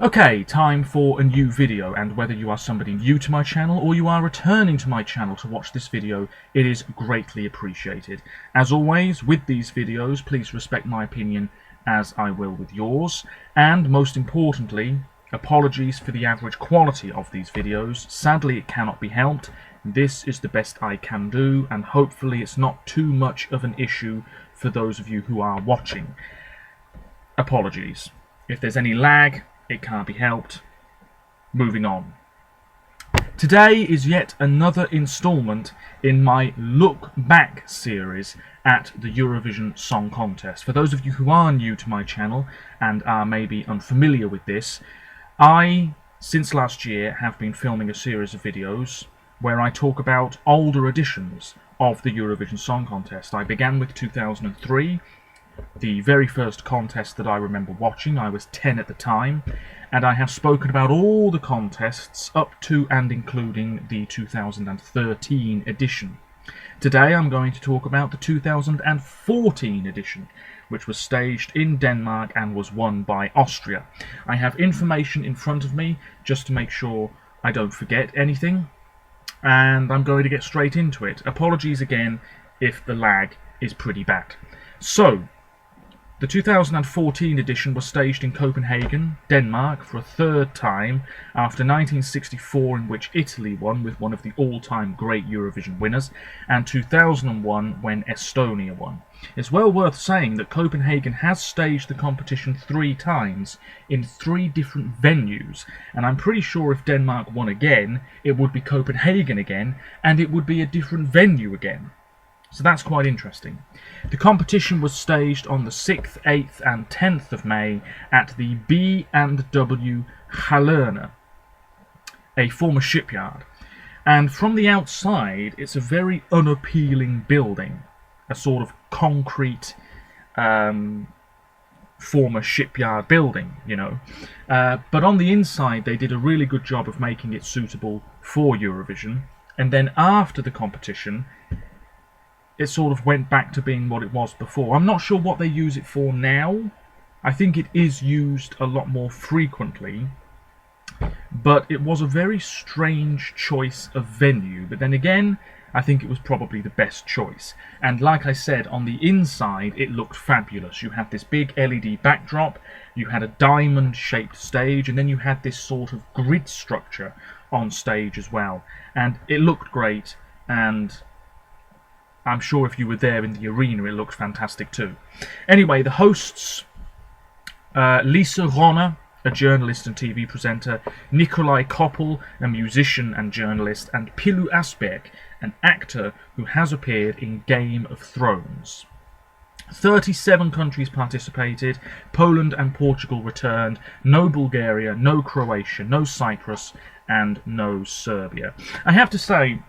Okay, time for a new video, and whether you are somebody new to my channel or you are returning to my channel to watch this video, it is greatly appreciated. As always, with these videos, please respect my opinion as I will with yours, and most importantly, apologies for the average quality of these videos. Sadly, it cannot be helped. This is the best I can do, and hopefully it's not too much of an issue for those of you who are watching. Apologies. If there's any lag, it can't be helped. Moving on. Today is yet another instalment in my Look Back series at the Eurovision Song Contest. For those of you who are new to my channel and are maybe unfamiliar with this, I, since last year, have been filming a series of videos where I talk about older editions of the Eurovision Song Contest. I began with 2003. The very first contest that I remember watching. I was 10 at the time, and I have spoken about all the contests up to and including the 2013 edition. Today I'm going to talk about the 2014 edition, which was staged in Denmark and was won by Austria. I have information in front of me just to make sure I don't forget anything, and I'm going to get straight into it. Apologies again if the lag is pretty bad. So, the 2014 edition was staged in Copenhagen, Denmark, for a third time after 1964, in which Italy won with one of the all-time great Eurovision winners, and 2001 when Estonia won. It's well worth saying that Copenhagen has staged the competition 3 times in 3 different venues, and I'm pretty sure if Denmark won again, it would be Copenhagen again, and it would be a different venue again. So that's quite interesting. The competition was staged on the 6th, 8th and 10th of May at the B&W Hallerne, a former shipyard. And from the outside, it's a very unappealing building, a sort of concrete former shipyard building, you know. But on the inside, they did a really good job of making it suitable for Eurovision. And then after the competition, it sort of went back to being what it was before. I'm not sure what they use it for now. I think it is used a lot more frequently. But it was a very strange choice of venue. But then again, I think it was probably the best choice. And like I said, on the inside, it looked fabulous. You had this big LED backdrop, you had a diamond-shaped stage, and then you had this sort of grid structure on stage as well. And it looked great, and I'm sure if you were there in the arena, it looked fantastic too. Anyway, the hosts, Lisa Ronner, a journalist and TV presenter, Nikolai Koppel, a musician and journalist, and Pilu Asbæk, an actor who has appeared in Game of Thrones. 37 countries participated, Poland and Portugal returned, no Bulgaria, no Croatia, no Cyprus, and no Serbia. I have to say,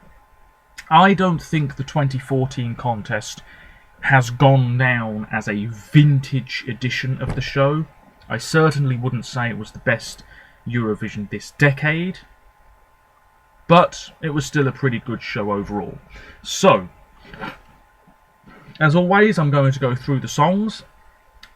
I don't think the 2014 contest has gone down as a vintage edition of the show. I certainly wouldn't say it was the best Eurovision this decade, but it was still a pretty good show overall. So, as always, I'm going to go through the songs,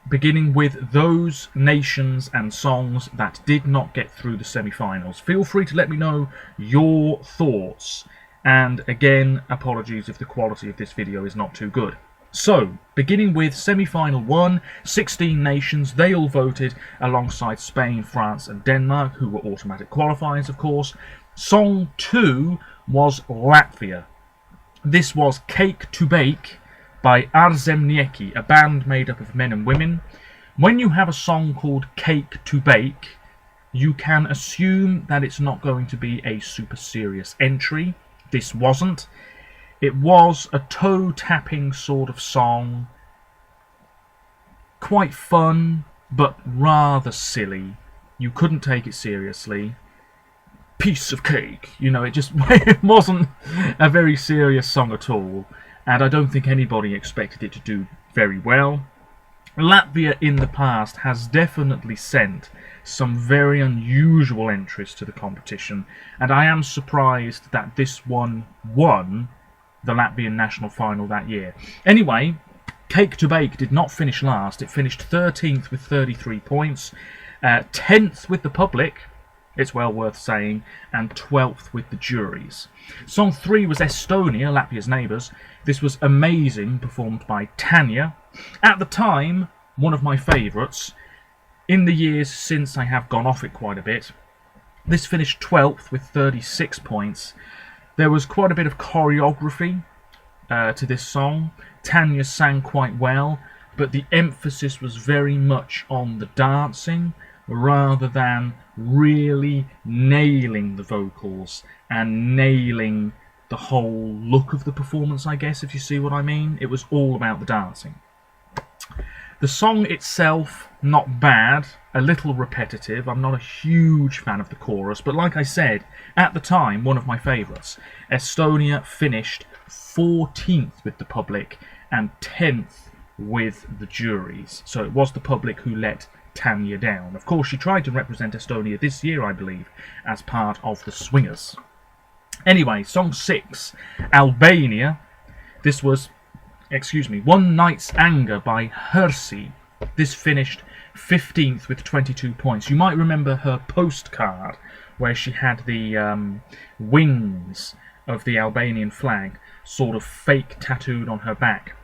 beginning with those nations and songs that did not get through the semi-finals. Feel free to let me know your thoughts. And again, apologies if the quality of this video is not too good. So, beginning with semi-final 1, 16 nations, they all voted alongside Spain, France and Denmark, who were automatic qualifiers, of course. Song 2 was Latvia. This was Cake to Bake by Arzemnieki, a band made up of men and women. When you have a song called Cake to Bake, you can assume that it's not going to be a super serious entry. This wasn't. It was a toe-tapping sort of song. Quite fun, but rather silly. You couldn't take it seriously. Piece of cake. You know, it wasn't a very serious song at all. And I don't think anybody expected it to do very well. Latvia in the past has definitely sent some very unusual entries to the competition, and I am surprised that this one won the Latvian national final that year. Anyway, Cake to Bake did not finish last. It finished 13th with 33 points. 10th with the public, it's well worth saying, and 12th with the juries. Song 3 was Estonia, Latvia's neighbours. This was amazing, performed by Tanya. At the time, one of my favourites. In the years since, I have gone off it quite a bit. This finished 12th with 36 points. There was quite a bit of choreography to this song. Tanya sang quite well, but the emphasis was very much on the dancing rather than really nailing the vocals and nailing the whole look of the performance, I guess, if you see what I mean. It was all about the dancing. The song itself, not bad, a little repetitive. I'm not a huge fan of the chorus, but like I said, at the time, one of my favourites. Estonia finished 14th with the public and 10th with the juries. So it was the public who let Tanya down. Of course, she tried to represent Estonia this year, I believe, as part of the Swingers. Anyway, song 6, Albania. This was, One Night's Anger by Hersi. This finished 15th with 22 points. You might remember her postcard where she had the wings of the Albanian flag sort of fake tattooed on her back.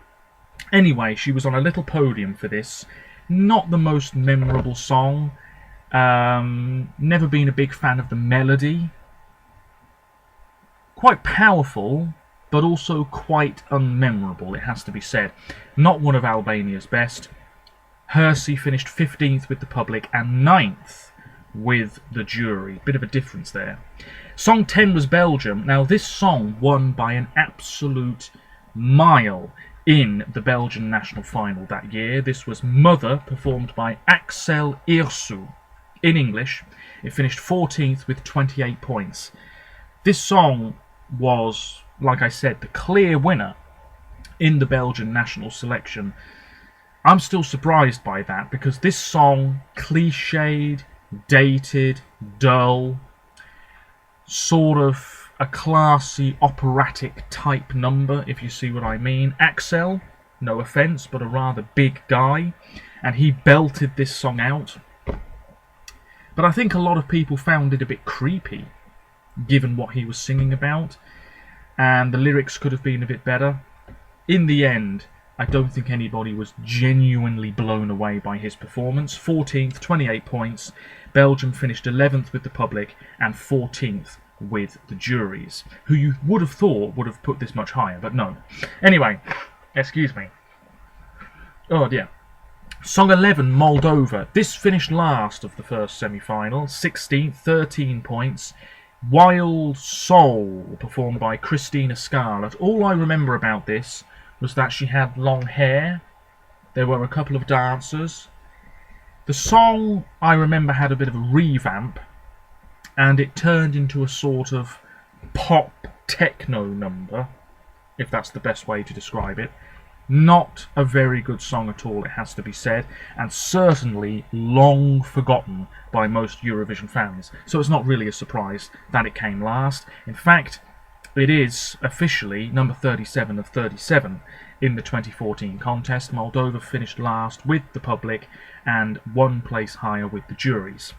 Anyway, she was on a little podium for this. Not the most memorable song. Never been a big fan of the melody. Quite powerful, but also quite unmemorable, it has to be said. Not one of Albania's best. Hersi finished 15th with the public and 9th with the jury. Bit of a difference there. Song 10 was Belgium. Now, this song won by an absolute mile in the Belgian national final that year. This was Mother, performed by Axel Irsu. In English, it finished 14th with 28 points. This song was, like I said, the clear winner in the Belgian national selection. I'm still surprised by that, because this song, cliched, dated, dull, sort of a classy operatic type number, if you see what I mean. Axel, no offence, but a rather big guy, and he belted this song out. But I think a lot of people found it a bit creepy, given what he was singing about, and the lyrics could have been a bit better. In the end, I don't think anybody was genuinely blown away by his performance. 14th, 28 points. Belgium finished 11th with the public and 14th with the juries, who you would have thought would have put this much higher, but no. Anyway, excuse me. Oh dear. Song 11, Moldova. This finished last of the first semi-final. 16th, 13 points. Wild Soul, performed by Christina Scarlett. All I remember about this was that she had long hair. There were a couple of dancers. The song, I remember, had a bit of a revamp, and it turned into a sort of pop techno number, if that's the best way to describe it. Not a very good song at all, it has to be said, and certainly long forgotten by most Eurovision fans. So it's not really a surprise that it came last. In fact, it is officially number 37 of 37 in the 2014 contest. Moldova finished last with the public and 1 place higher with the juries.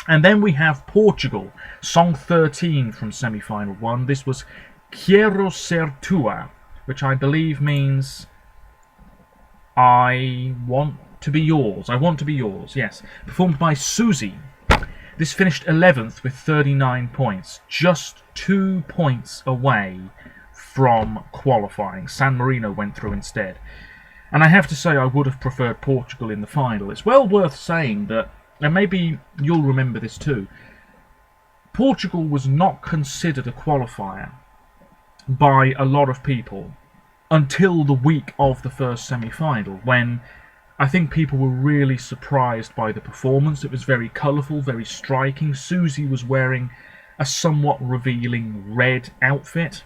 And then we have Portugal, song 13 from semi-final 1. This was Quero Ser Tua, which I believe means I want to be yours. I want to be yours, yes. Performed by Susie. This finished 11th with 39 points, just 2 points away from qualifying. San Marino went through instead. And I have to say I would have preferred Portugal in the final. It's well worth saying that, and maybe you'll remember this too, Portugal was not considered a qualifier by a lot of people until the week of the first semi-final, when I think people were really surprised by the performance. It was very colourful, very striking. Susie was wearing a somewhat revealing red outfit.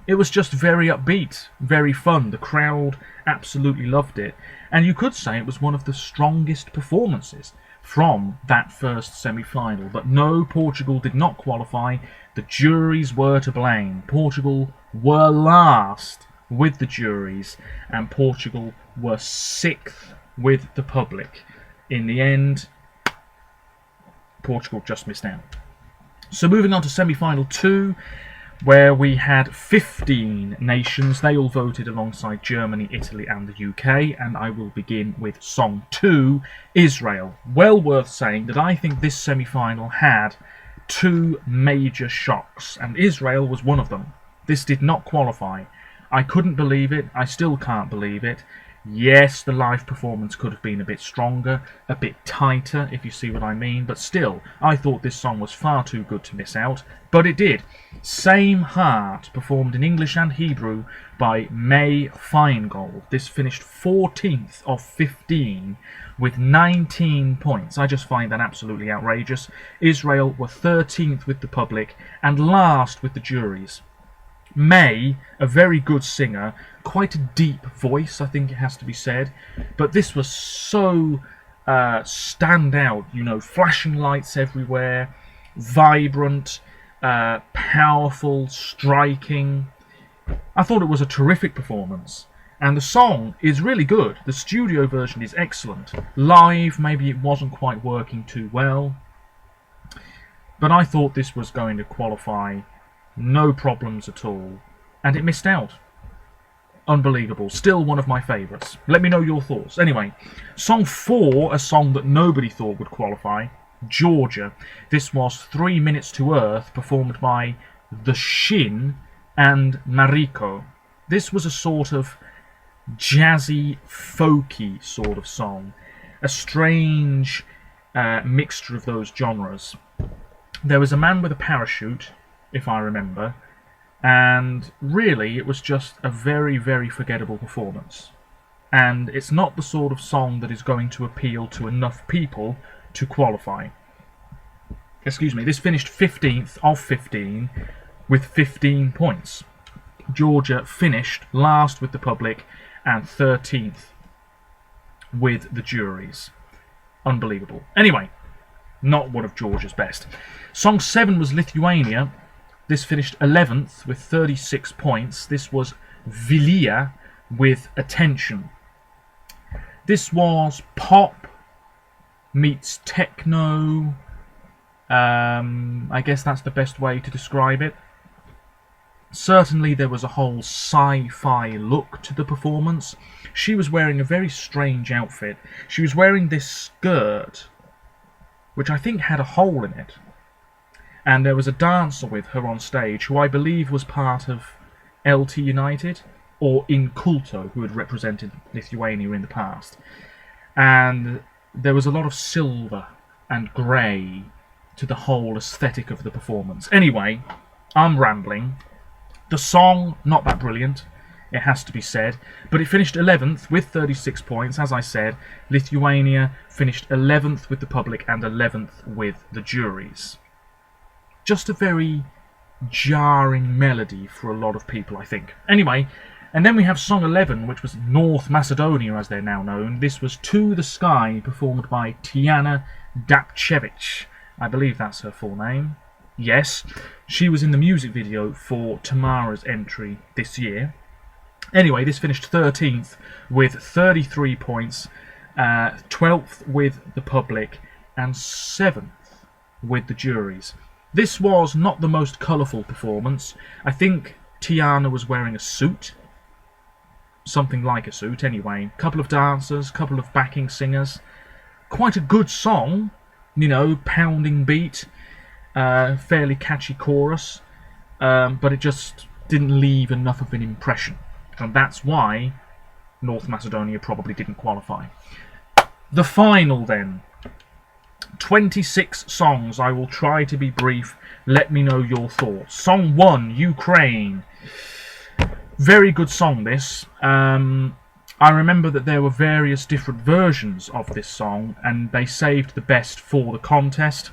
It was just very upbeat, very fun. The crowd absolutely loved it. And you could say it was one of the strongest performances from that first semi-final. But no, Portugal did not qualify. The juries were to blame. Portugal were last with the juries, and Portugal were 6th with the public. In the end, Portugal just missed out. So moving on to semi-final 2, where we had 15 nations. They all voted alongside Germany, Italy and the UK, and I will begin with Song 2, Israel. Well worth saying that I think this semi-final had 2 major shocks, and Israel was one of them. This did not qualify. I couldn't believe it. I still can't believe it. Yes, the live performance could have been a bit stronger, a bit tighter, if you see what I mean, but still, I thought this song was far too good to miss out, but it did. Same Heart, performed in English and Hebrew by May Feingold. This finished 14th of 15 with 19 points. I just find that absolutely outrageous. Israel were 13th with the public and last with the juries. May, a very good singer, quite a deep voice, I think it has to be said, but this was so stand out, you know, flashing lights everywhere, vibrant, powerful, striking. I thought it was a terrific performance, and the song is really good. The studio version is excellent. Live, maybe it wasn't quite working too well, but I thought this was going to qualify. No problems at all. And it missed out. Unbelievable. Still one of my favourites. Let me know your thoughts. Anyway, Song 4, a song that nobody thought would qualify, Georgia. This was 3 Minutes to Earth, performed by The Shin and Mariko. This was a sort of jazzy, folky sort of song. A strange mixture of those genres. There was a man with a parachute, if I remember, and really it was just a very, very forgettable performance. And it's not the sort of song that is going to appeal to enough people to qualify. Excuse me, this finished 15th of 15 with 15 points. Georgia finished last with the public and 13th with the juries. Unbelievable. Anyway, not one of Georgia's best. Song 7 was Lithuania. This finished 11th with 36 points. This was Vilia with Attention. This was pop meets techno. I guess that's the best way to describe it. Certainly there was a whole sci-fi look to the performance. She was wearing a very strange outfit. She was wearing this skirt, which I think had a hole in it. And there was a dancer with her on stage who I believe was part of LT United or Inculto, who had represented Lithuania in the past. And there was a lot of silver and grey to the whole aesthetic of the performance. Anyway, I'm rambling. The song, not that brilliant, it has to be said, but it finished 11th with 36 points. As I said, Lithuania finished 11th with the public and 11th with the juries. Just a very jarring melody for a lot of people, I think. Anyway, and then we have Song 11, which was North Macedonia, as they're now known. This was To the Sky, performed by Tijana Dapčević. I believe that's her full name. Yes, she was in the music video for Tamara's entry this year. Anyway, this finished 13th with 33 points, 12th with the public, and 7th with the juries. This was not the most colourful performance. I think Tiana was wearing a suit. Something like a suit, anyway. Couple of dancers, couple of backing singers. Quite a good song, you know, pounding beat, fairly catchy chorus, but it just didn't leave enough of an impression. And that's why North Macedonia probably didn't qualify. The final then. 26 songs. I will try to be brief. Let me know your thoughts. Song 1, Ukraine. Very good song, this. I remember that there were various different versions of this song, and they saved the best for the contest.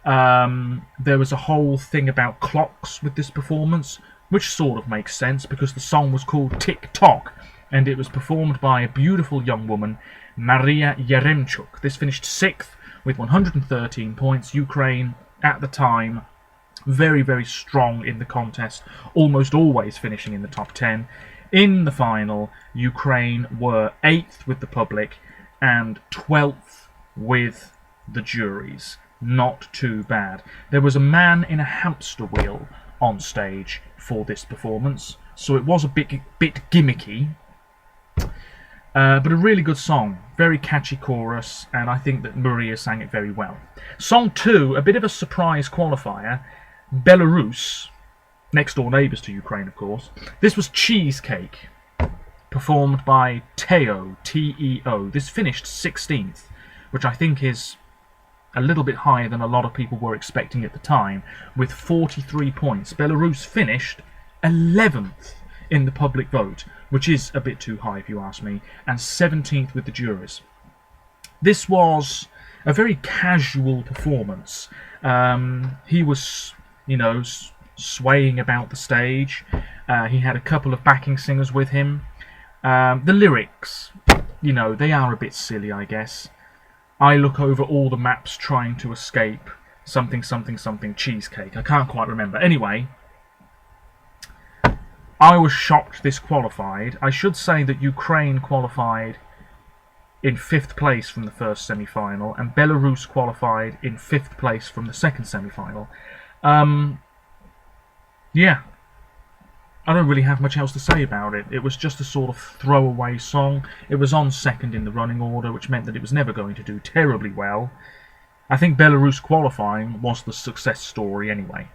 There was a whole thing about clocks with this performance, which sort of makes sense because the song was called Tick Tock, and it was performed by a beautiful young woman, Maria Yaremchuk. This finished 6th with 113 points. Ukraine, at the time, very, very strong in the contest, almost always finishing in the top 10. In the final, Ukraine were 8th with the public and 12th with the juries. not too bad. There was a man in a hamster wheel on stage for this performance, so it was a bit gimmicky, but a really good song, very catchy chorus, and I think that Maria sang it very well. Song 2, a bit of a surprise qualifier, Belarus, next door neighbours to Ukraine of course. This was Cheesecake, performed by Teo, T-E-O. This finished 16th, which I think is a little bit higher than a lot of people were expecting at the time, with 43 points. Belarus finished 11th in the public vote, which is a bit too high if you ask me, and 17th with the juries. This was a very casual performance. He was, you know, swaying about the stage. He had a couple of backing singers with him. The lyrics, you know, they are a bit silly, I guess. I look over all the maps trying to escape something, something, something, cheesecake. I can't quite remember. Anyway, I was shocked this qualified. I should say that Ukraine qualified in 5th place from the first semi-final, and Belarus qualified in 5th place from the second semi-final. Yeah, I don't really have much else to say about it. It was just a sort of throwaway song. It was on second in the running order, which meant that it was never going to do terribly well. I think Belarus qualifying was the success story anyway.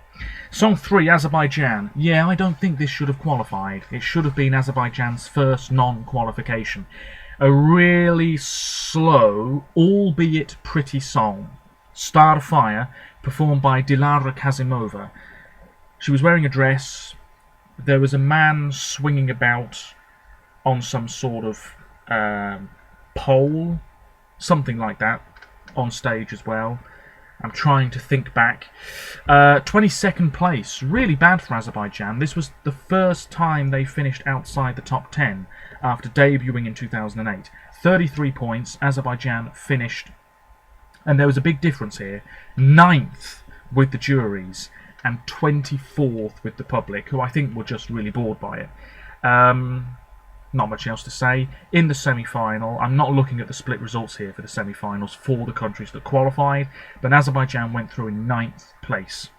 Song 3, Azerbaijan. Yeah, I don't think this should have qualified. It should have been Azerbaijan's first non-qualification. A really slow, albeit pretty song. Star Fire, performed by Dilara Kazimova. She was wearing a dress. There was a man swinging about on some sort of pole, something like that, on stage as well. I'm trying to think back. 22nd place, really bad for Azerbaijan. This was the first time they finished outside the top 10 after debuting in 2008. 33 points, Azerbaijan finished, and there was a big difference here, 9th with the juries and 24th with the public, who I think were just really bored by it. Not much else to say. In the semi-final, I'm not looking at the split results here for the semi-finals for the countries that qualified, but Azerbaijan went through in 9th place.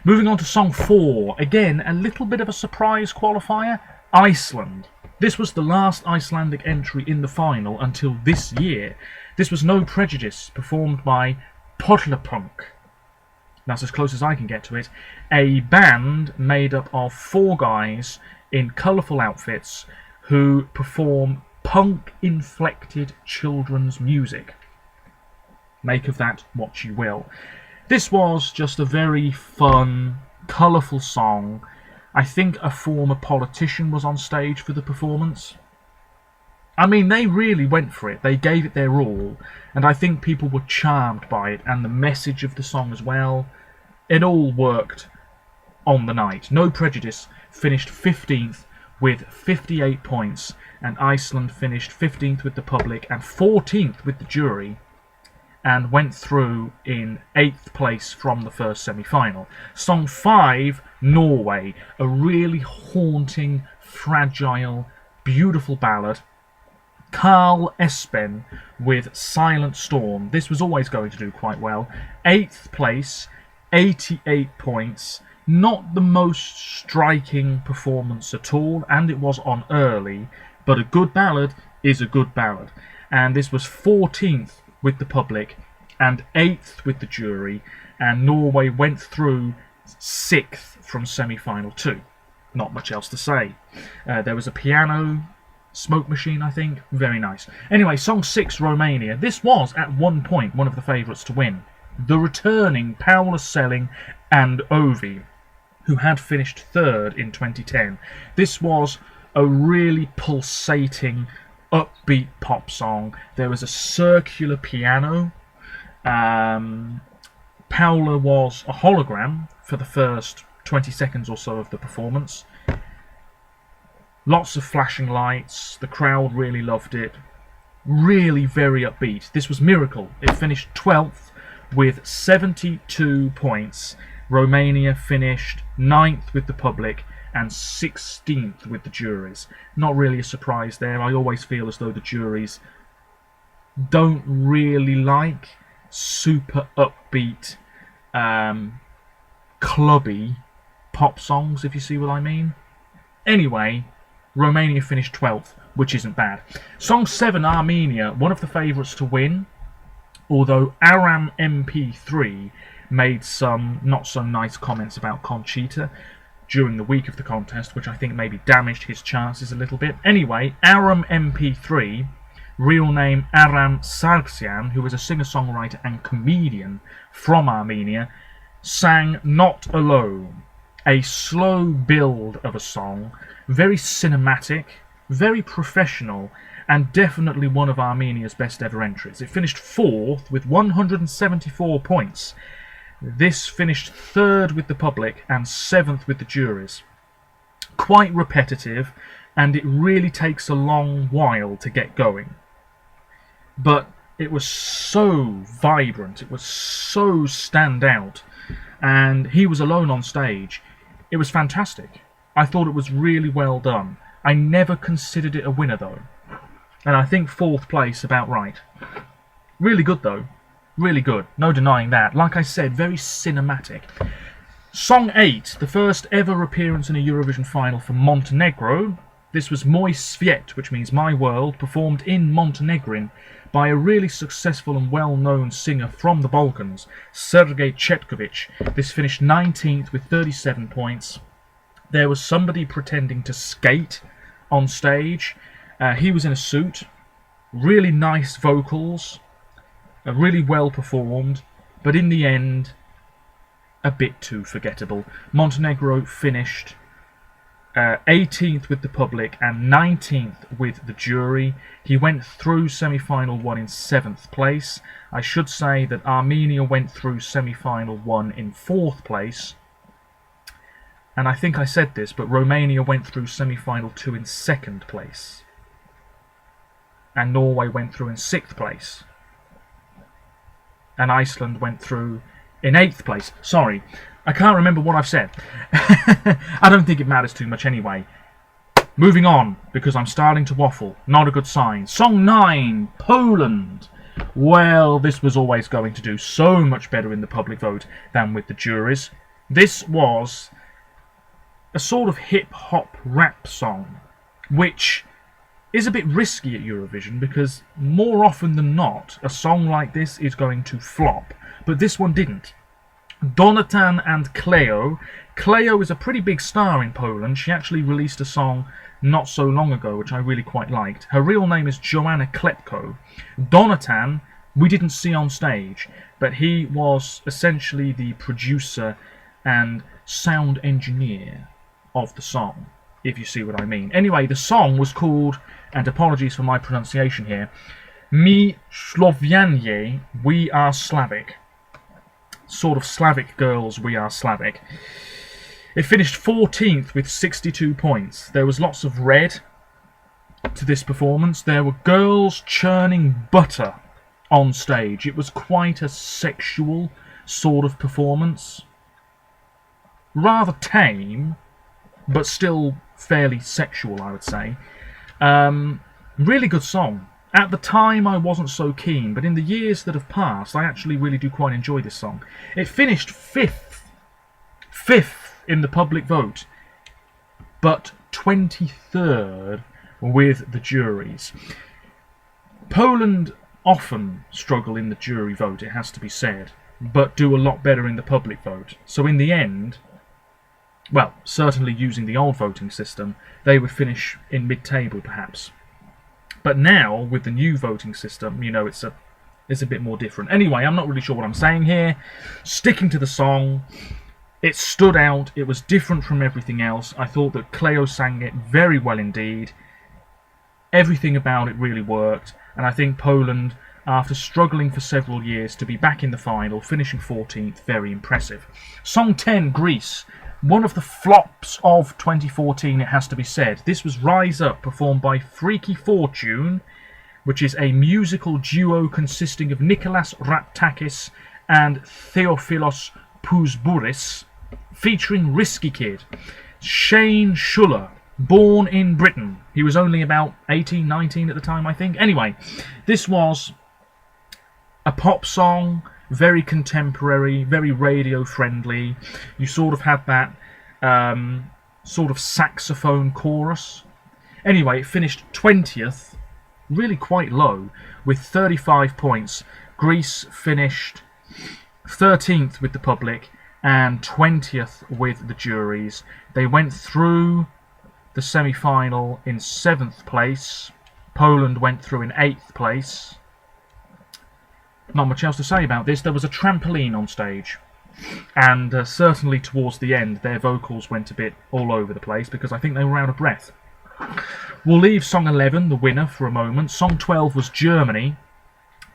Moving on to Song 4, again a little bit of a surprise qualifier, Iceland. This was the last Icelandic entry in the final until this year. This was No Prejudice, performed by Potlapunk. That's as close as I can get to it. A band made up of 4 guys in colourful outfits who perform punk-inflected children's music. Make of that what you will. This was just a very fun, colourful song. I think a former politician was on stage for the performance. I mean, they really went for it. They gave it their all, and I think people were charmed by it, and the message of the song as well. It all worked on the night. No Prejudice finished 15th with 58 points, and Iceland finished 15th with the public and 14th with the jury, and went through in 8th place from the first semi-final. Song 5, Norway, a really haunting, fragile, beautiful ballad. Carl Espen with Silent Storm. This was always going to do quite well. 8th place, 88 points. Not the most striking performance at all, and it was on early, but a good ballad is a good ballad. And this was 14th with the public and 8th with the jury, and Norway went through 6th from semi-final 2. Not much else to say. There was a piano, smoke machine, I think. Very nice. Anyway, Song 6, Romania. This was, at one point, one of the favourites to win. The returning Paula Selling and Ovi, who had finished 3rd in 2010. This was a really pulsating, upbeat pop song. There was a circular piano. Paula was a hologram for the first 20 seconds or so of the performance. Lots of flashing lights. The crowd really loved it. Really very upbeat. This was Miracle. It finished 12th with 72 points. Romania finished 9th with the public and 16th with the juries. Not really a surprise there. I always feel as though the juries don't really like super upbeat, clubby pop songs, if you see what I mean. Anyway, Romania finished 12th, which isn't bad. Song 7, Armenia, one of the favourites to win, although Aram MP3 made some not so nice comments about Conchita during the week of the contest, which I think maybe damaged his chances a little bit. Anyway, Aram MP3, real name Aram Sargsyan, who is a singer-songwriter and comedian from Armenia, sang Not Alone, a slow build of a song, very cinematic, very professional, and definitely one of Armenia's best ever entries. It finished 4th with 174 points. This finished 3rd with the public and 7th with the juries. Quite repetitive, and it really takes a long while to get going. But it was so vibrant, it was so stand out, and he was alone on stage. It was fantastic. I thought it was really well done. I never considered it a winner though, and I think 4th place about right. Really good though. Really good, no denying that. Like I said, very cinematic. Song 8, the first ever appearance in a Eurovision final for Montenegro. This was Moj Svijet, which means My World, performed in Montenegrin by a really successful and well-known singer from the Balkans, Sergej Chetkovic. This finished 19th with 37 points. There was somebody pretending to skate on stage. He was in a suit, really nice vocals, really well performed, but in the end, a bit too forgettable. Montenegro finished 18th with the public and 19th with the jury. He went through semi-final 1 in 7th place. I should say that Armenia went through semi-final 1 in 4th place. And I think I said this, but Romania went through semi-final 2 in 2nd place. And Norway went through in 6th place. And Iceland went through in 8th place. Sorry, I can't remember what I've said. I don't think it matters too much anyway. Moving on, because I'm starting to waffle. Not a good sign. Song 9, Poland. Well, this was always going to do so much better in the public vote than with the juries. This was a sort of hip-hop rap song, which is a bit risky at Eurovision because more often than not a song like this is going to flop, but this one didn't. Donatan and Cleo. Cleo is a pretty big star in Poland. She actually released a song not so long ago which I really quite liked. Her real name is Joanna Klepko. Donatan we didn't see on stage, but he was essentially the producer and sound engineer of the song, if you see what I mean. Anyway, the song was called, and apologies for my pronunciation here, Mi Slovenie, We Are Slavic. Sort of Slavic girls, we are Slavic. It finished 14th with 62 points. There was lots of red to this performance. There were girls churning butter on stage. It was quite a sexual sort of performance. Rather tame, but still fairly sexual, I would say. Really good song. At the time I wasn't so keen, but in the years that have passed I actually really do quite enjoy this song. It finished 5th in the public vote, but 23rd with the juries. Poland often struggle in the jury vote, it has to be said, but do a lot better in the public vote. So in the end, well, certainly using the old voting system, they would finish in mid-table perhaps. But now, with the new voting system, you know, it's a bit more different. Anyway, I'm not really sure what I'm saying here. Sticking to the song, it stood out, it was different from everything else. I thought that Cleo sang it very well indeed. Everything about it really worked, and I think Poland, after struggling for several years, to be back in the final, finishing 14th, very impressive. Song 10, Greece. One of the flops of 2014, it has to be said. This was Rise Up, performed by Freaky Fortune, which is a musical duo consisting of Nicholas Raptakis and Theophilos Pouzbouris, featuring Risky Kid, Shane Schuller, born in Britain. He was only about 18, 19 at the time, I think. Anyway, this was a pop song, very contemporary, very radio friendly. You sort of had that sort of saxophone chorus. Anyway, it finished 20th, really quite low, with 35 points. Greece finished 13th with the public and 20th with the juries. They went through the semi-final in 7th place. Poland went through in 8th place. Not much else to say about this. There was a trampoline on stage, and certainly towards the end their vocals went a bit all over the place because I think they were out of breath. We'll leave Song 11, the winner, for a moment. Song 12 was Germany.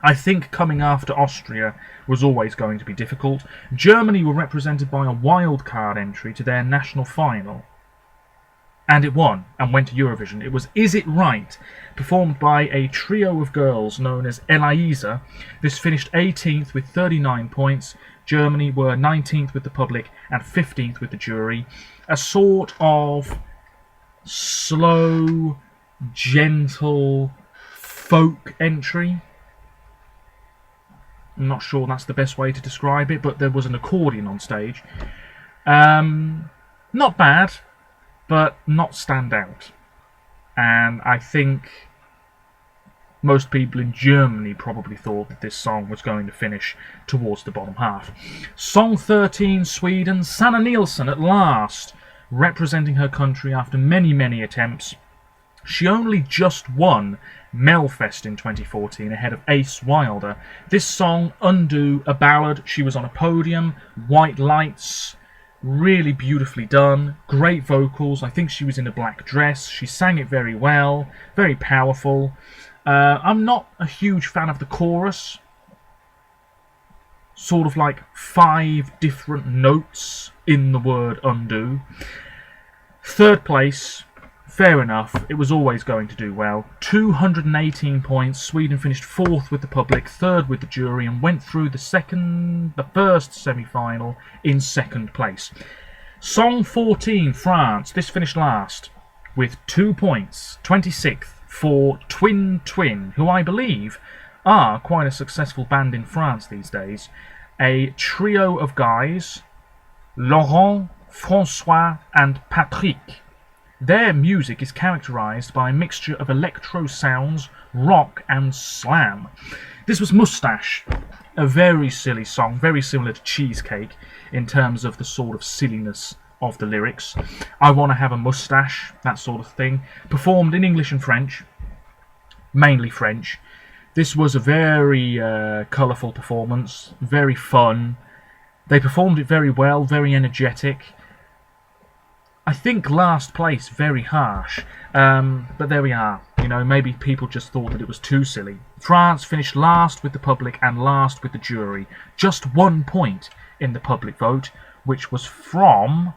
I think coming after Austria was always going to be difficult. Germany were represented by a wildcard entry to their national final, and it won and went to Eurovision. It was Is It Right, performed by a trio of girls known as Eliza. This finished 18th with 39 points. Germany were 19th with the public and 15th with the jury. A sort of slow, gentle folk entry. I'm not sure that's the best way to describe it, but there was an accordion on stage. Not bad, but not stand out. And I think most people in Germany probably thought that this song was going to finish towards the bottom half. Song 13, Sweden. Sanna Nielsen at last, representing her country after many, many attempts. She only just won Melfest in 2014 ahead of Ace Wilder. This song, Undo, a ballad. She was on a podium, white lights, really beautifully done, great vocals. I think she was in a black dress. She sang it very well, very powerful. I'm not a huge fan of the chorus. Sort of like 5 different notes in the word undo. 3rd place, fair enough. It was always going to do well. 218 points. Sweden finished 4th with the public, 3rd with the jury, and went through the first semi-final in 2nd place. Song 14, France. This finished last with 2 points. 26th for Twin Twin, who I believe are quite a successful band in France these days. A trio of guys, Laurent, François and Patrick. Their music is characterised by a mixture of electro sounds, rock and slam. This was Moustache, a very silly song, very similar to Cheesecake in terms of the sort of silliness of the lyrics. I want to have a moustache, that sort of thing. Performed in English and French, mainly French. This was a very colourful performance, very fun. They performed it very well, very energetic. I think last place, very harsh, but there we are. You know, maybe people just thought that it was too silly. France finished last with the public and last with the jury. Just 1 point in the public vote, which was from...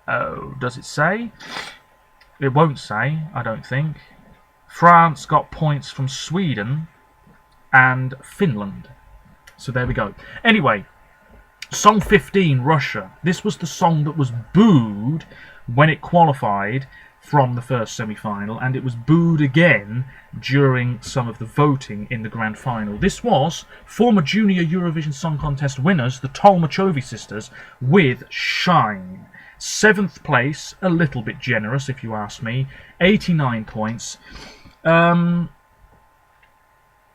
Oh, does it say? It won't say, I don't think. France got points from Sweden and Finland. So there we go. Anyway, Song 15, Russia. This was the song that was booed when it qualified from the first semi-final, and it was booed again during some of the voting in the grand final. This was former junior Eurovision Song Contest winners, the Tolmachovi sisters, with Shine. 7th place, a little bit generous if you ask me, 89 points.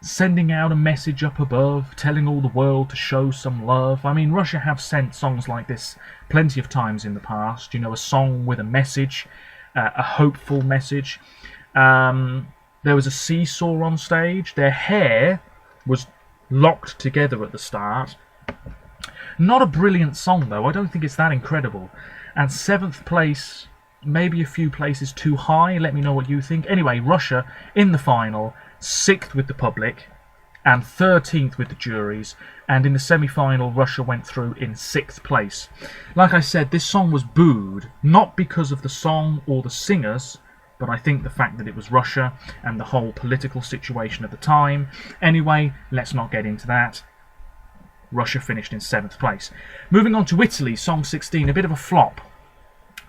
Sending out a message up above, telling all the world to show some love. I mean, Russia have sent songs like this plenty of times in the past. You know, a song with a message, a hopeful message. There was a seesaw on stage. Their hair was locked together at the start. Not a brilliant song, though. I don't think it's that incredible. And 7th place, maybe a few places too high. Let me know what you think. Anyway, Russia in the final, 6th with the public and 13th with the juries, and in the semi-final Russia went through in 6th place. Like I said, this song was booed, not because of the song or the singers, but I think the fact that it was Russia and the whole political situation at the time. Anyway, let's not get into that. Russia finished in 7th place. Moving on to Italy, Song 16, a bit of a flop.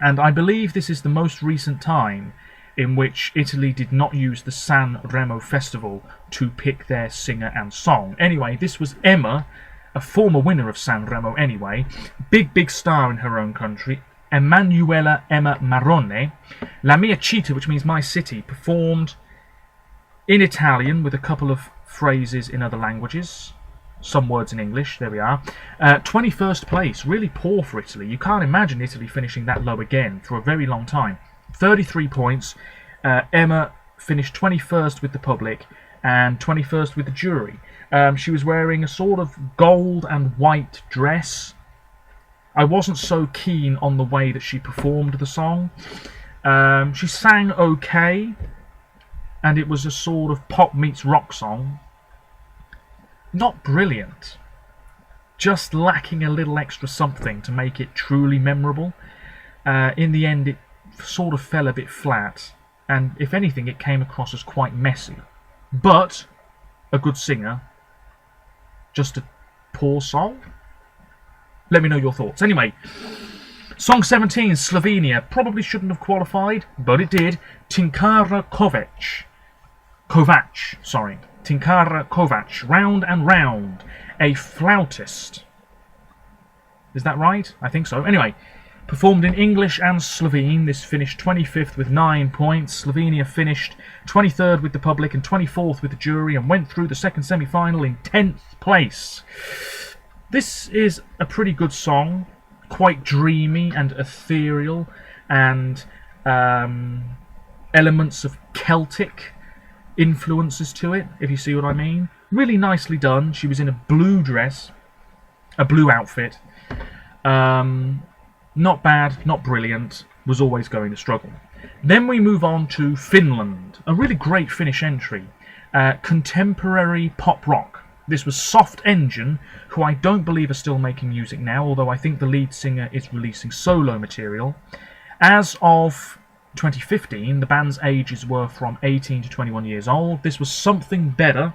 And I believe this is the most recent time in which Italy did not use the San Remo Festival to pick their singer and song. Anyway, this was Emma, a former winner of San Remo anyway, big star in her own country, Emanuela Emma Marrone. La Mia Città, which means my city, performed in Italian with a couple of phrases in other languages, some words in English, there we are. 21st place, really poor for Italy. You can't imagine Italy finishing that low again for a very long time. 33 points. Emma finished 21st with the public and 21st with the jury. She was wearing a sort of gold and white dress. I wasn't so keen on the way that she performed the song. She sang okay, and it was a sort of pop meets rock song. Not brilliant, just lacking a little extra something to make it truly memorable. In the end, it sort of fell a bit flat, and if anything, it came across as quite messy. But a good singer, just a poor song? Let me know your thoughts. Anyway, song 17, Slovenia, probably shouldn't have qualified, but it did. Tinkara Kovac, Round and Round, a flautist. Is that right? I think so. Anyway, performed in English and Slovene. This finished 25th with 9 points. Slovenia finished 23rd with the public and 24th with the jury and went through the second semi-final in 10th place. This is a pretty good song, quite dreamy and ethereal, and elements of Celtic influences to it, if you see what I mean. Really nicely done. She was in a blue dress, a blue outfit. Not bad, not brilliant, was always going to struggle. Then we move on to Finland, a really great Finnish entry. Contemporary pop rock. This was Soft Engine, who I don't believe are still making music now, although I think the lead singer is releasing solo material. As of 2015, the band's ages were from 18 to 21 years old. This was Something Better.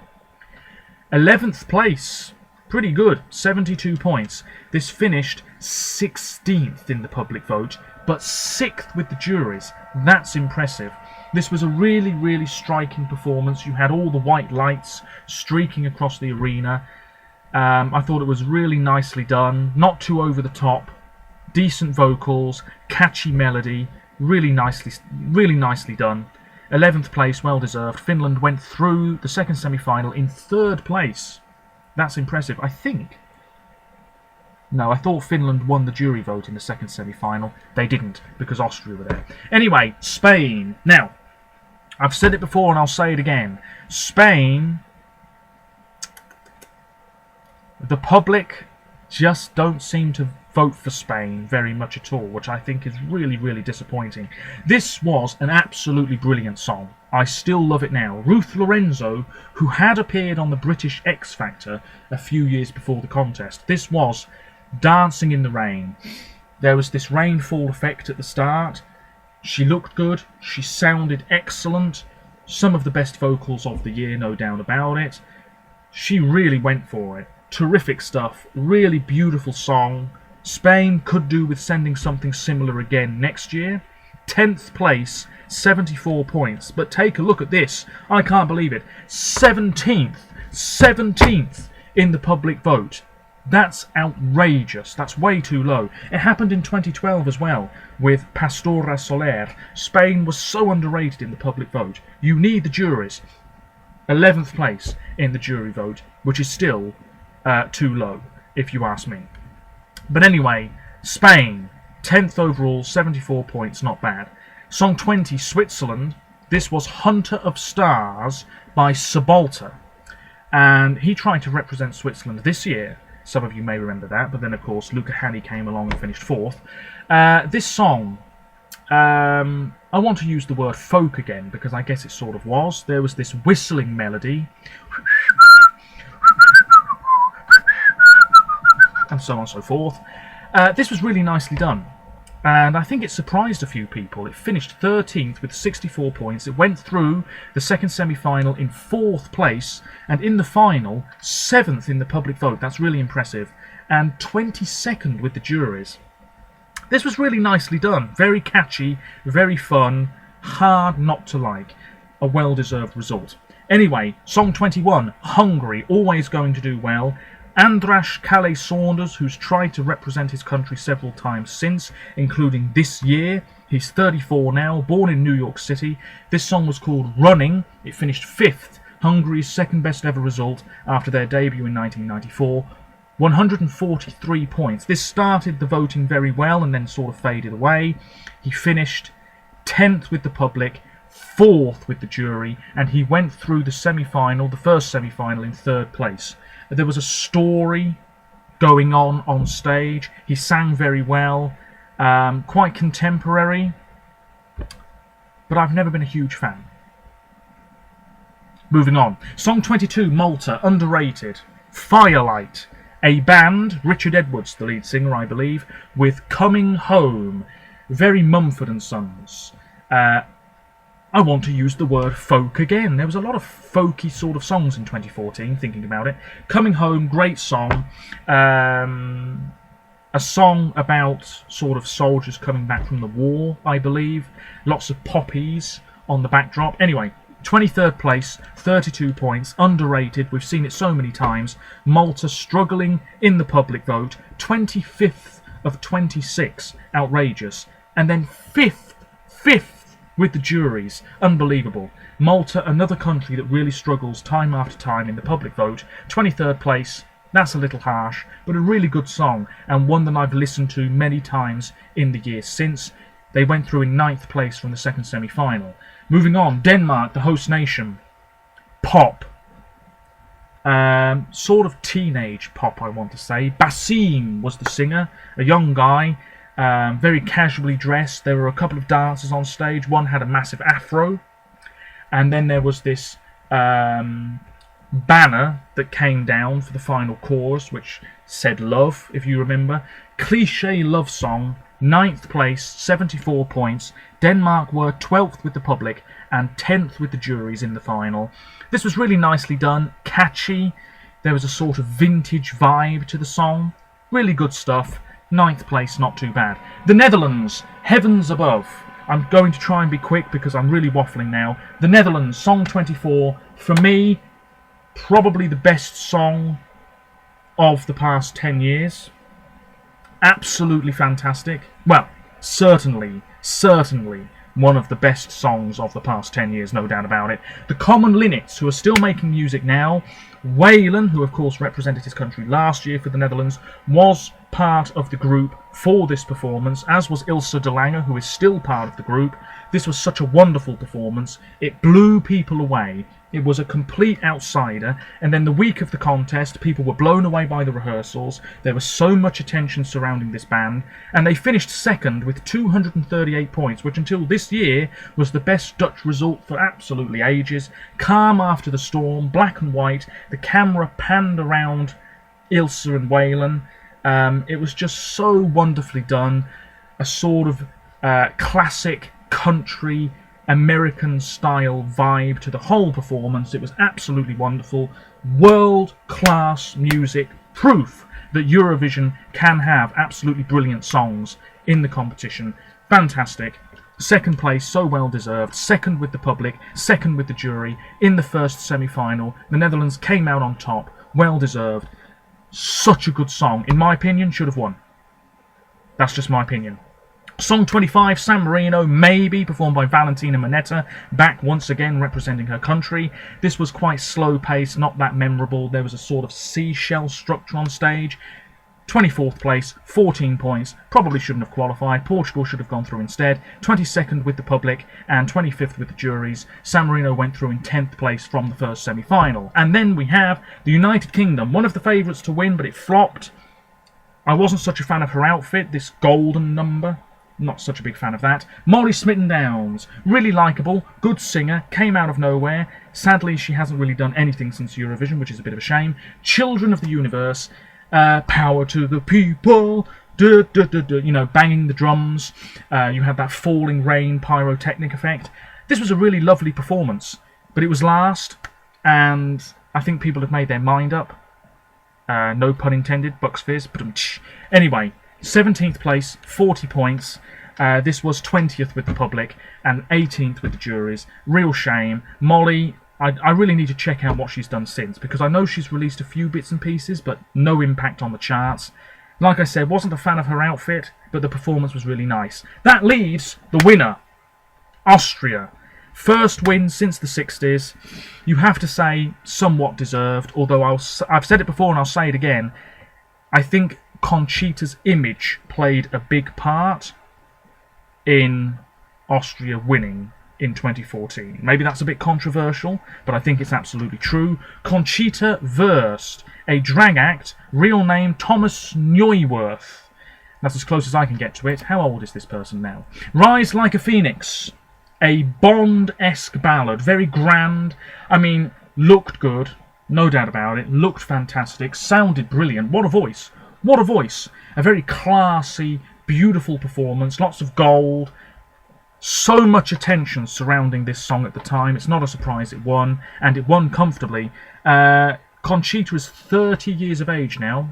11th place, pretty good, 72 points. This finished 16th in the public vote, but 6th with the juries. That's impressive. This was a really striking performance. You had all the white lights streaking across the arena. I thought it was really nicely done, not too over the top, decent vocals, catchy melody, really nicely done. 11th place, well deserved. Finland went through the second semi-final in 3rd place. That's impressive. I thought Finland won the jury vote in the second semi-final. They didn't, because Austria were there. Anyway, Spain. Now, I've said it before and I'll say it again. Spain, the public just don't seem to vote for Spain very much at all, which I think is really disappointing. This was an absolutely brilliant song. I still love it now. Ruth Lorenzo, who had appeared on the British X Factor a few years before the contest. This was Dancing in the Rain. There was this rainfall effect at the start. She looked good. She sounded excellent. Some of the best vocals of the year, no doubt about it. She really went for it. Terrific stuff. Really beautiful song. Spain could do with sending something similar again next year. 10th place, 74 points. But take a look at this. I can't believe it. 17th in the public vote. That's outrageous. That's way too low. It happened in 2012 as well with Pastora Soler. Spain was so underrated in the public vote. You need the juries. 11th place in the jury vote, which is still too low, if you ask me. But anyway, Spain, 10th overall, 74 points, not bad. Song 20, Switzerland. This was Hunter of Stars by Sabalta. And he tried to represent Switzerland this year. Some of you may remember that, but then of course Luca Hänni came along and finished 4th. This song, I want to use the word folk again, because I guess it sort of was. There was this whistling melody, and so on and so forth. This was really nicely done, and I think it surprised a few people. It finished 13th with 64 points. It went through the second semi-final in 4th place, and in the final, 7th in the public vote. That's really impressive. And 22nd with the juries. This was really nicely done. Very catchy, very fun, hard not to like. A well-deserved result. Anyway, song 21, Hungary, always going to do well. Andras Calais Saunders, who's tried to represent his country several times since, including this year. He's 34 now, born in New York City. This song was called Running. It finished 5th, Hungary's second best ever result after their debut in 1994. 143 points. This started the voting very well and then sort of faded away. He finished 10th with the public, 4th with the jury, and he went through the semi-final, the first semi-final, in 3rd place. There was a story going on stage. He sang very well, quite contemporary, but I've never been a huge fan. Moving on. Song 22, Malta, underrated. Firelight, a band, Richard Edwards, the lead singer, I believe, with Coming Home, very Mumford & Sons. I want to use the word folk again. There was a lot of folky sort of songs in 2014, thinking about it. Coming Home, great song. A song about sort of soldiers coming back from the war, I believe. Lots of poppies on the backdrop. Anyway, 23rd place, 32 points, underrated. We've seen it so many times. Malta struggling in the public vote. 25th of 26, outrageous. And then 5th with the juries, unbelievable. Malta, another country that really struggles time after time in the public vote. 23rd place, that's a little harsh, but a really good song, and one that I've listened to many times in the years since. They went through in 9th place from the second semi-final. Moving on, Denmark, the host nation. Pop. Sort of teenage pop, I want to say. Basim was the singer, a young guy. Very casually dressed. There were a couple of dancers on stage. One had a massive afro, and then there was this banner that came down for the final chorus, which said love, if you remember. Cliche love song, 9th place, 74 points. Denmark were 12th with the public and 10th with the juries in the final. This was really nicely done, catchy. There was a sort of vintage vibe to the song. Really good stuff. 9th place, not too bad. The Netherlands, Heavens Above. I'm going to try and be quick because I'm really waffling now. The Netherlands, song 24. For me, probably the best song of the past 10 years. Absolutely fantastic. Well, certainly one of the best songs of the past 10 years, no doubt about it. The Common Linnets, who are still making music now. Waylon, who of course represented his country last year for the Netherlands, was part of the group for this performance, as was Ilse de Lange, who is still part of the group. This was such a wonderful performance. It blew people away. It was a complete outsider, and then the week of the contest, people were blown away by the rehearsals. There was so much attention surrounding this band, and they finished second with 238 points, which until this year was the best Dutch result for absolutely ages. Calm after the storm, black and white. The camera panned around Ilse and Waylon. It was just so wonderfully done. A sort of classic country American style vibe to the whole performance. It was absolutely wonderful. World-class music. Proof that Eurovision can have absolutely brilliant songs in the competition. Fantastic. Second place, so well deserved. Second with the public, second with the jury. In the first semi-final, the Netherlands came out on top. Well deserved. Such a good song. In my opinion, should have won. That's just my opinion. Song 25, San Marino, Maybe, performed by Valentina Monetta, back once again representing her country. This was quite slow-paced, not that memorable. There was a sort of seashell structure on stage. 24th place, 14 points, probably shouldn't have qualified. Portugal should have gone through instead. 22nd with the public and 25th with the juries. San Marino went through in 10th place from the first semi-final. And then we have the United Kingdom, one of the favourites to win, but it flopped. I wasn't such a fan of her outfit, this golden number. Not such a big fan of that. Molly Smitten-Downs, really likeable, good singer, came out of nowhere. Sadly, she hasn't really done anything since Eurovision, which is a bit of a shame. Children of the Universe, Power to the People, you know, banging the drums. You had that falling rain pyrotechnic effect. This was a really lovely performance, but it was last, and I think people have made their mind up. No pun intended, Bucks Fizz. Anyway, 17th place, 40 points. This was 20th with the public and 18th with the juries. Real shame. Molly, I really need to check out what she's done since, because I know she's released a few bits and pieces, but no impact on the charts. Like I said, wasn't a fan of her outfit, but the performance was really nice. That leaves the winner, Austria. First win since the 60s. You have to say somewhat deserved, although I've said it before and I'll say it again. I think Conchita's image played a big part in Austria winning in 2014. Maybe that's a bit controversial, but I think it's absolutely true. Conchita Wurst, a drag act, real name Thomas Neuwirth. That's as close as I can get to it. How old is this person now? Rise Like a Phoenix, a Bond-esque ballad, very grand. I mean, looked good, no doubt about it, looked fantastic, sounded brilliant. What a voice, what a voice. A very classy, beautiful performance, lots of gold. So much attention surrounding this song at the time. It's not a surprise it won, and it won comfortably. Conchita is 30 years of age now,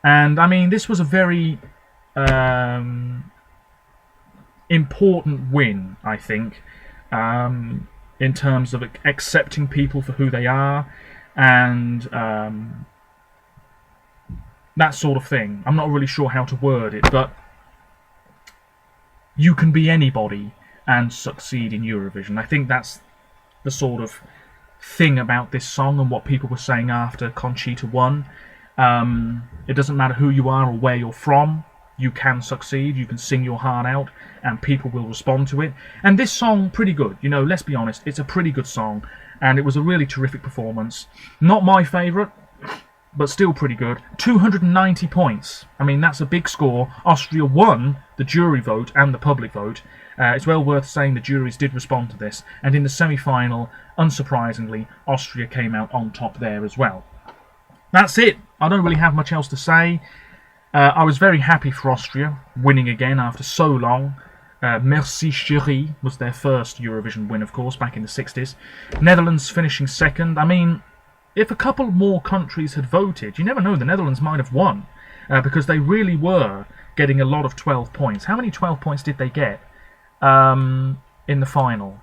and I mean, this was a very important win, I think, in terms of accepting people for who they are, and that sort of thing. I'm not really sure how to word it, but you can be anybody and succeed in Eurovision. I think that's the sort of thing about this song and what people were saying after Conchita won. It doesn't matter who you are or where you're from, you can succeed, you can sing your heart out, and people will respond to it. And this song, pretty good. You know, let's be honest, it's a pretty good song, and it was a really terrific performance. Not my favourite, but still pretty good. 290 points. I mean, that's a big score. Austria won the jury vote and the public vote. It's well worth saying the juries did respond to this, and in the semi-final, unsurprisingly, Austria came out on top there as well. That's it. I don't really have much else to say. I was very happy for Austria, winning again after so long. Merci Chérie was their first Eurovision win, of course, back in the 60s. Netherlands finishing second. I mean, if a couple more countries had voted, you never know, the Netherlands might have won, because they really were getting a lot of 12 points. How many 12 points did they get in the final?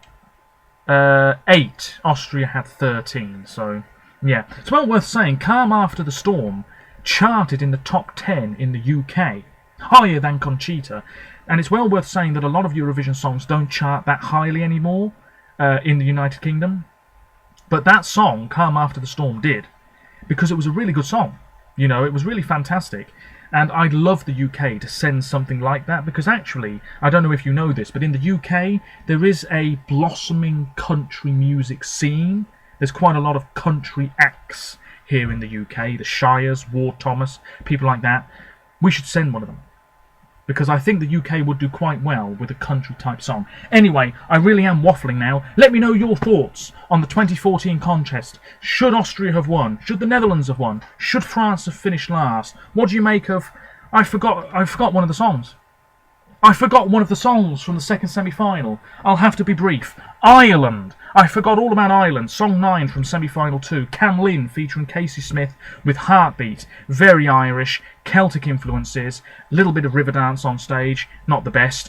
8. Austria had 13, so yeah. It's well worth saying, Calm After the Storm charted in the top 10 in the UK, higher than Conchita, and it's well worth saying that a lot of Eurovision songs don't chart that highly anymore in the United Kingdom. But that song, Calm After the Storm, did, because it was a really good song. You know, it was really fantastic. And I'd love the UK to send something like that, because actually, I don't know if you know this, but in the UK, there is a blossoming country music scene. There's quite a lot of country acts here in the UK, the Shires, Ward Thomas, people like that. We should send one of them, because I think the UK would do quite well with a country-type song. Anyway, I really am waffling now. Let me know your thoughts on the 2014 contest. Should Austria have won? Should the Netherlands have won? Should France have finished last? What do you make of... I forgot one of the songs. I forgot one of the songs from the second semi-final. I'll have to be brief. Ireland. I forgot all about Ireland. Song 9 from semi-final 2. Cam Lynn featuring Casey Smith with Heartbeat. Very Irish. Celtic influences. Little bit of Riverdance on stage. Not the best.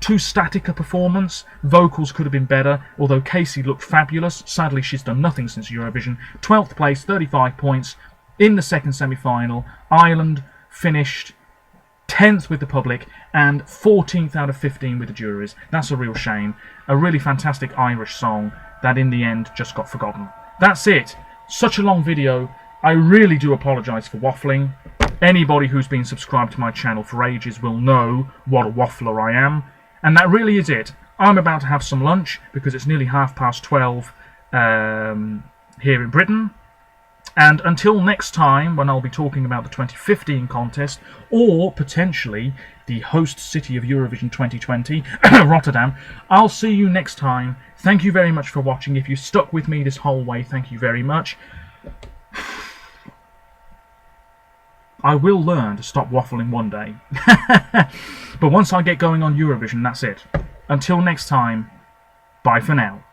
Too static a performance. Vocals could have been better, although Casey looked fabulous. Sadly, she's done nothing since Eurovision. 12th place, 35 points. In the second semi-final, Ireland finished 10th with the public and 14th out of 15 with the juries. That's a real shame. A really fantastic Irish song that in the end just got forgotten. That's it. Such a long video. I really do apologise for waffling. Anybody who's been subscribed to my channel for ages will know what a waffler I am. And that really is it. I'm about to have some lunch because it's nearly 12:30 here in Britain. And until next time, when I'll be talking about the 2015 contest, or potentially the host city of Eurovision 2020, Rotterdam, I'll see you next time. Thank you very much for watching. If you stuck with me this whole way, thank you very much. I will learn to stop waffling one day. But once I get going on Eurovision, that's it. Until next time, bye for now.